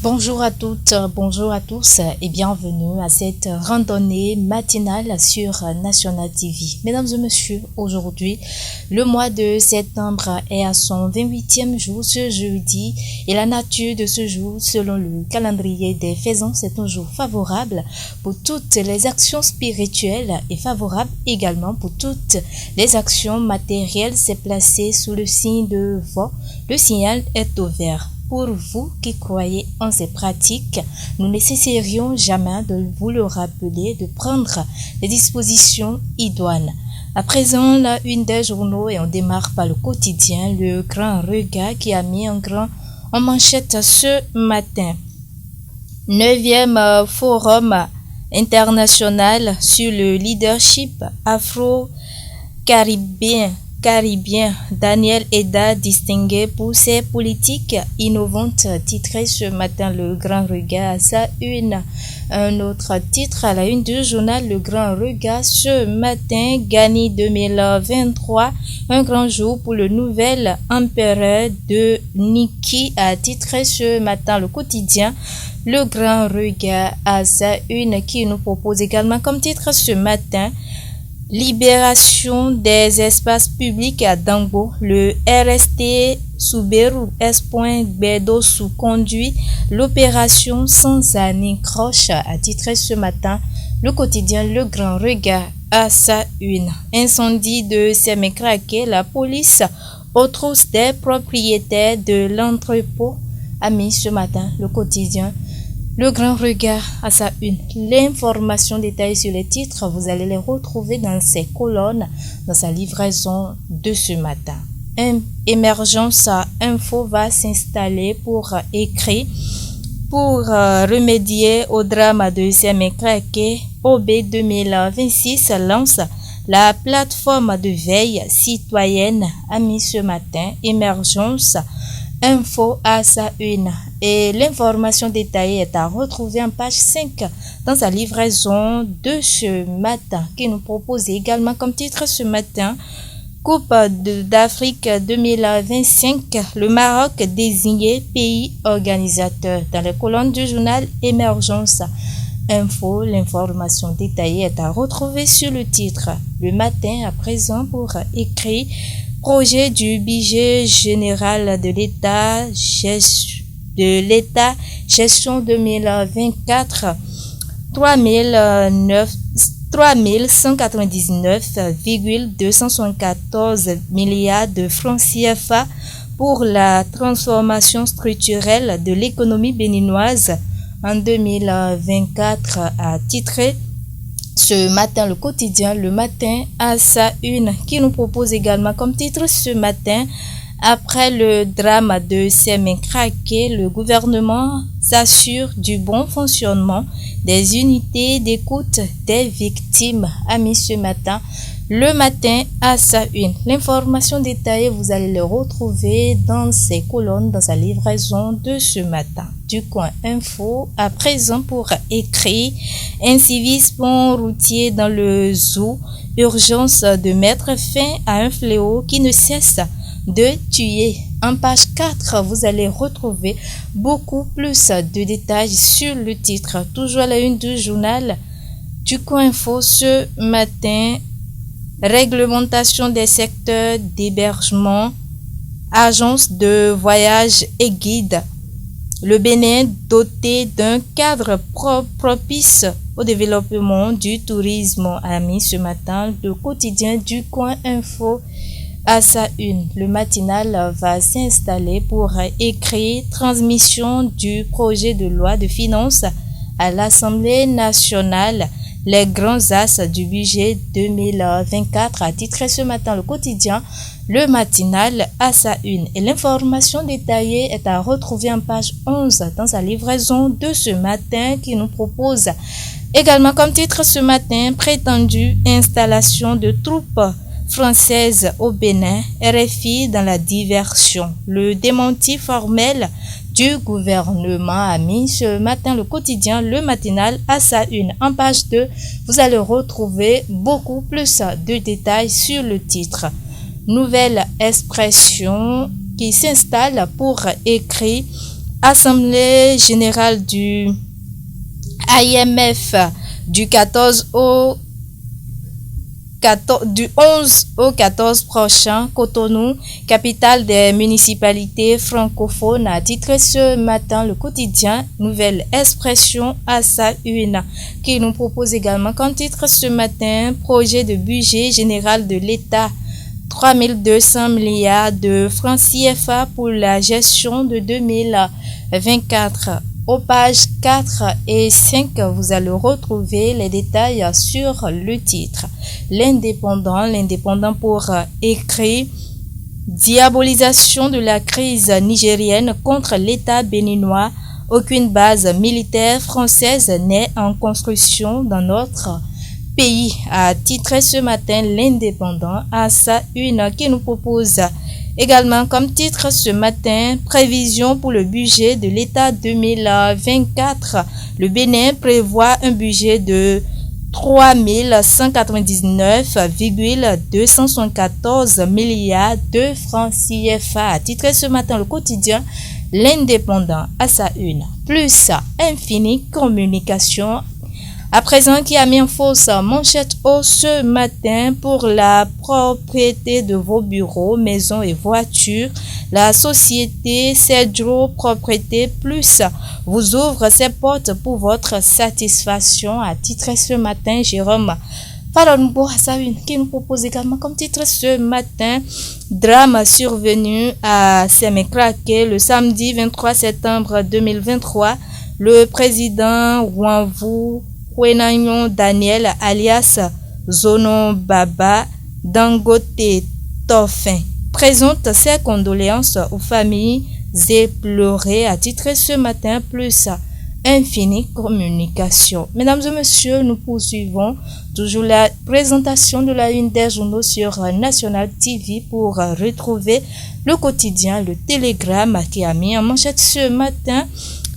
Bonjour à toutes, bonjour à tous et bienvenue à cette randonnée matinale sur National TV. Mesdames et messieurs, aujourd'hui, le mois de septembre est à son 28e jour ce jeudi et la nature de ce jour, selon le calendrier des faisans, c'est un jour favorable pour toutes les actions spirituelles et favorable également pour toutes les actions matérielles. C'est placé sous le signe de Vaux. Le signal est au vert. Pour vous qui croyez en ces pratiques, nous ne cesserions jamais de vous le rappeler, de prendre les dispositions idoines. À présent, la une des journaux et on démarre par le quotidien, le Grand Regard qui a mis en manchette ce matin. 9e forum international sur le leadership afro-caribéen. Daniel Eda, distingué pour ses politiques innovantes, titré ce matin le Grand Regard à sa une. Un autre titre à la une du journal Le Grand Regard ce matin, Ghani 2023, un grand jour pour le nouvel empereur de Niki, a titré ce matin le quotidien Le Grand Regard à sa une, qui nous propose également comme titre ce matin Libération des espaces publics à Dambo. Le RST Souberou S.Bedo sous conduit l'opération sans anicroche, a titré ce matin le quotidien Le Grand Regard à sa une. Incendie de Sémécraqué, la police aux trousses des propriétaires de l'entrepôt, a mis ce matin le quotidien Le Grand Regard à sa une. L'information détaillée sur les titres, vous allez les retrouver dans ces colonnes, dans sa livraison de ce matin. Émergence Info va s'installer pour remédier au drame de Sémécraqué. OB 2026 lance la plateforme de veille citoyenne, a mis ce matin Émergence Info à sa une. Et l'information détaillée est à retrouver en page 5 dans sa livraison de ce matin, qui nous propose également comme titre ce matin Coupe d'Afrique 2025, le Maroc désigné pays organisateur. Dans les colonnes du journal Émergence Info, l'information détaillée est à retrouver sur le titre Le Matin à présent pour écrire Projet du budget général de l'État, gestion 2024, 3199,274 milliards de francs CFA pour la transformation structurelle de l'économie béninoise en 2024, a titré ce matin le quotidien Le Matin à sa une, qui nous propose également comme titre ce matin Après le drame de Sémécraqué, le gouvernement s'assure du bon fonctionnement des unités d'écoute des victimes, a mis ce matin Le Matin à sa une. L'information détaillée, vous allez le retrouver dans ces colonnes, dans sa livraison de ce matin. Du coin info, à présent pour écrire Incivisme routier dans le zoo, urgence de mettre fin à un fléau qui ne cesse de tuer. En page 4, vous allez retrouver beaucoup plus de détails sur le titre. Toujours à la une du journal Du coin info ce matin, réglementation des secteurs d'hébergement, agence de voyage et guide. Le Bénin doté d'un cadre propice au développement du tourisme, a mis ce matin le quotidien Du Coin Info à sa une. Le matinal va s'installer pour écrire transmission du projet de loi de finances à l'Assemblée nationale. Les grands axes du budget 2024, a titré ce matin le quotidien Le Matinal à sa une. Et l'information détaillée est à retrouver en page 11 dans sa livraison de ce matin, qui nous propose également comme titre ce matin Prétendue installation de troupes françaises au Bénin, RFI dans la diversion. Le démenti formel du gouvernement, a mis ce matin le quotidien Le Matinal à sa une. En page 2, vous allez retrouver beaucoup plus de détails sur le titre. Nouvelle expression qui s'installe pour écrire Assemblée générale du IMF du 11 au 14 prochain, Cotonou, capitale des municipalités francophones, a titré ce matin le quotidien Nouvelle Expression à sa une, qui nous propose également comme titre ce matin projet de budget général de l'État. 3200 milliards de francs CFA pour la gestion de 2024. Aux pages 4 et 5, vous allez retrouver les détails sur le titre. L'indépendant pour écrire diabolisation de la crise nigérienne contre l'État béninois. Aucune base militaire française n'est en construction dans notre pays, a titré ce matin l'Indépendant à sa une, qui nous propose également comme titre ce matin prévision pour le budget de l'État 2024. Le Bénin prévoit un budget de 3199,274 milliards de francs CFA, a titré ce matin le quotidien L'Indépendant à sa une. Plus Infini Communication à présent, qui a mis en fausse manchette haut ce matin pour la propriété de vos bureaux, maisons et voitures. La société Cedro Propriété Plus vous ouvre ses portes pour votre satisfaction, a titré ce matin Jérôme Falonbo Hassaoun, qui nous propose également comme titre ce matin drame survenu à Semekrake le samedi 23 septembre 2023. Le président Wanvu Kwenanyon Daniel alias Zono Baba Dangote Tofin présente ses condoléances aux familles éplorées, a titré ce matin Plus Infini Communication. Mesdames et messieurs, nous poursuivons toujours la présentation de la une des journaux sur National TV pour retrouver le quotidien Le Télégramme, qui a mis en manchette ce matin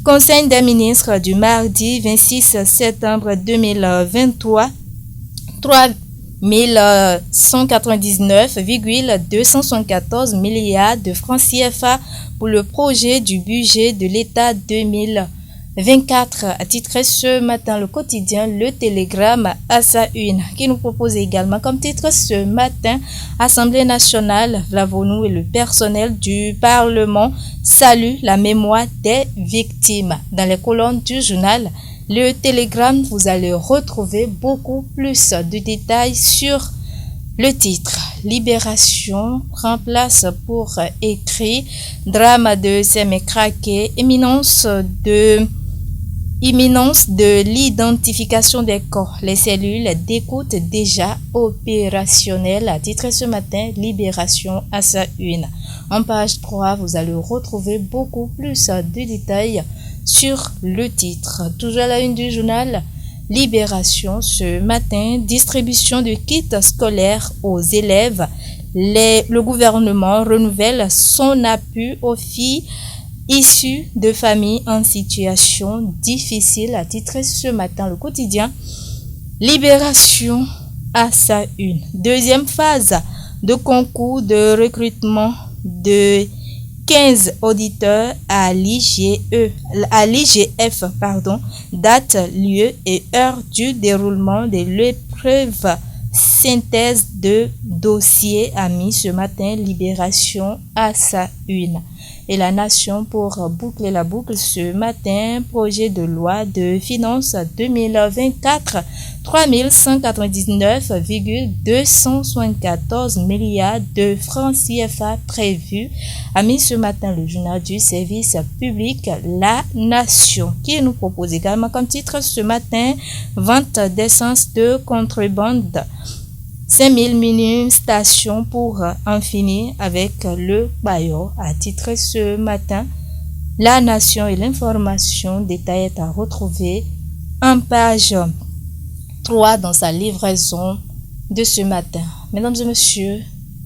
Conseil des ministres du mardi 26 septembre 2023, 3199,274 milliards de francs CFA pour le projet du budget de l'État 2024, a titré ce matin le quotidien Le Télégramme à sa une, qui nous propose également comme titre ce matin Assemblée nationale, Vlavonou et le personnel du Parlement saluent la mémoire des victimes. Dans les colonnes du journal Le Télégramme, vous allez retrouver beaucoup plus de détails sur le titre. Libération prend place pour écrire drame de Semekrake, imminence de l'identification des corps. Les cellules d'écoute déjà opérationnelles, a titré ce matin Libération à sa une. En page 3, vous allez retrouver beaucoup plus de détails sur le titre. Toujours à la une du journal Libération ce matin, distribution de kits scolaires aux élèves. Le gouvernement renouvelle son appui aux filles issus de familles en situation difficile, a titré ce matin le quotidien Libération à sa une. Deuxième phase de concours de recrutement de 15 auditeurs à l'IGF, date, lieu et heure du déroulement de l'épreuve synthèse de dossier, a mis ce matin Libération à sa une. Et la Nation, pour boucler la boucle ce matin, projet de loi de finances 2024, 3199,274 milliards de francs CFA prévus, a mis ce matin le journal du service public La Nation, qui nous propose également comme titre ce matin vente d'essence de contrebande. 5000 mini-stations pour en finir avec le baillot, a titré ce matin La Nation, et l'information détaillée est à retrouver en page 3 dans sa livraison de ce matin. Mesdames et messieurs,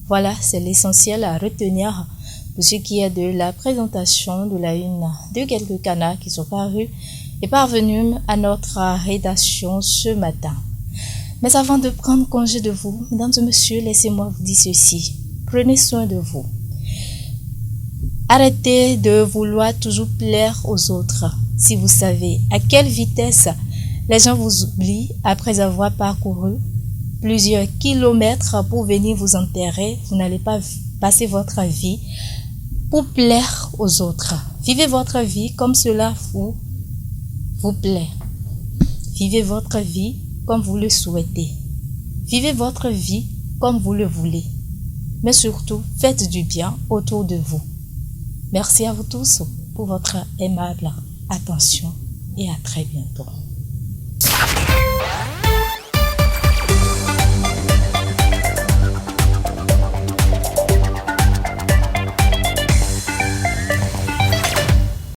voilà, c'est l'essentiel à retenir pour ce qui est de la présentation de la une de quelques canards qui sont parus et parvenus à notre rédaction ce matin. Mais avant de prendre congé de vous, mesdames et messieurs, laissez-moi vous dire ceci. Prenez soin de vous. Arrêtez de vouloir toujours plaire aux autres. Si vous savez à quelle vitesse les gens vous oublient après avoir parcouru plusieurs kilomètres pour venir vous enterrer, vous n'allez pas passer votre vie pour plaire aux autres. Vivez votre vie comme cela vous plaît. Vivez votre vie comme vous le souhaitez. Vivez votre vie comme vous le voulez. Mais surtout, faites du bien autour de vous. Merci à vous tous pour votre aimable attention et à très bientôt.